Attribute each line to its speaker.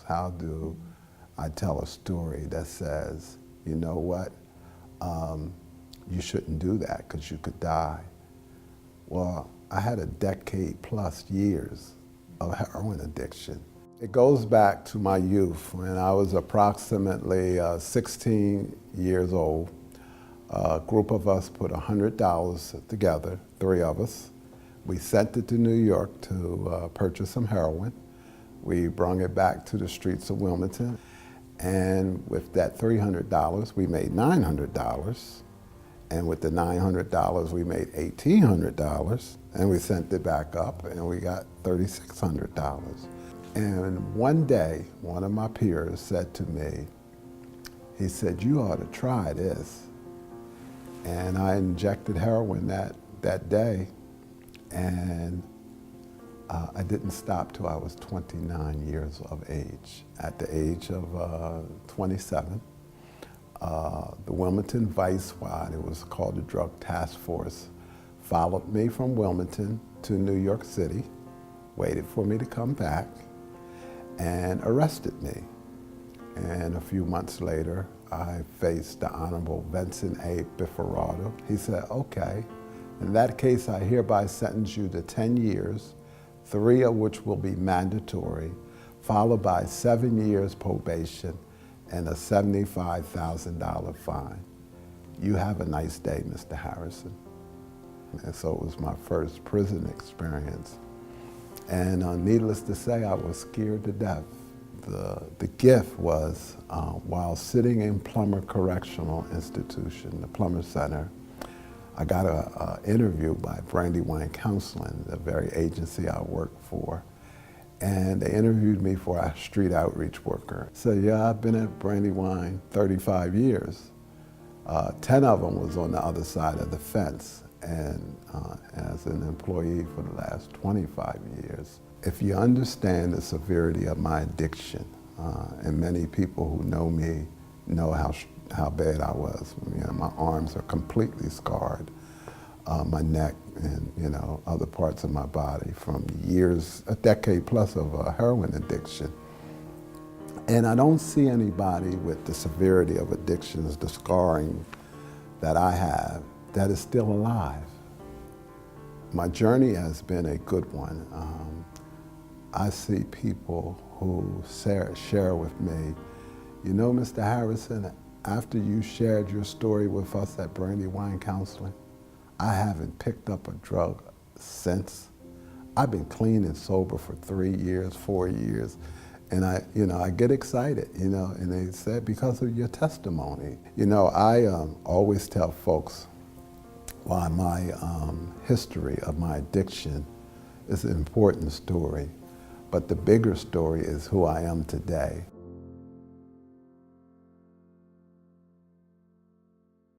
Speaker 1: how do I tell a story that says, you know what, you shouldn't do that because you could die. Well, I had a decade plus years of heroin addiction. It goes back to my youth when I was approximately 16 years old. A group of us put $100 together, 3 of us. We sent it to New York to purchase some heroin. We brought it back to the streets of Wilmington. And with that $300, we made $900. And with the $900, we made $1,800. And we sent it back up and we got $3,600. And one day, one of my peers said to me, he said, "You ought to try this." And I injected heroin that day, and I didn't stop till I was 29 years of age. At the age of 27, the Wilmington Vice Squad, it was called the Drug Task Force, followed me from Wilmington to New York City, waited for me to come back, and arrested me. And a few months later, I faced the Honorable Vincent A. Biffarado. He said, "Okay, in that case, I hereby sentence you to 10 years, 3 of which will be mandatory, followed by 7 years probation and a $75,000 fine. You have a nice day, Mr. Harrison." And so it was my first prison experience. And needless to say, I was scared to death. The gift was while sitting in Plummer Correctional Institution, the Plummer Center, I got an interview by Brandywine Counseling, the very agency I worked for. And they interviewed me for a street outreach worker. So yeah, I've been at Brandywine 35 years. 10 of them was on the other side of the fence, and as an employee for the last 25 years. If you understand the severity of my addiction, and many people who know me know how bad I was. You know, my arms are completely scarred, my neck and other parts of my body from years, a decade plus of heroin addiction. And I don't see anybody with the severity of addictions, the scarring that I have, that is still alive. My journey has been a good one. I see people who share with me, "You know, Mr. Harrison, after you shared your story with us at Brandywine Counseling, I haven't picked up a drug since. I've been clean and sober for 3 years, 4 years." And I get excited, and they said, "Because of your testimony." I always tell folks why my history of my addiction is an important story, but the bigger story is who I am today.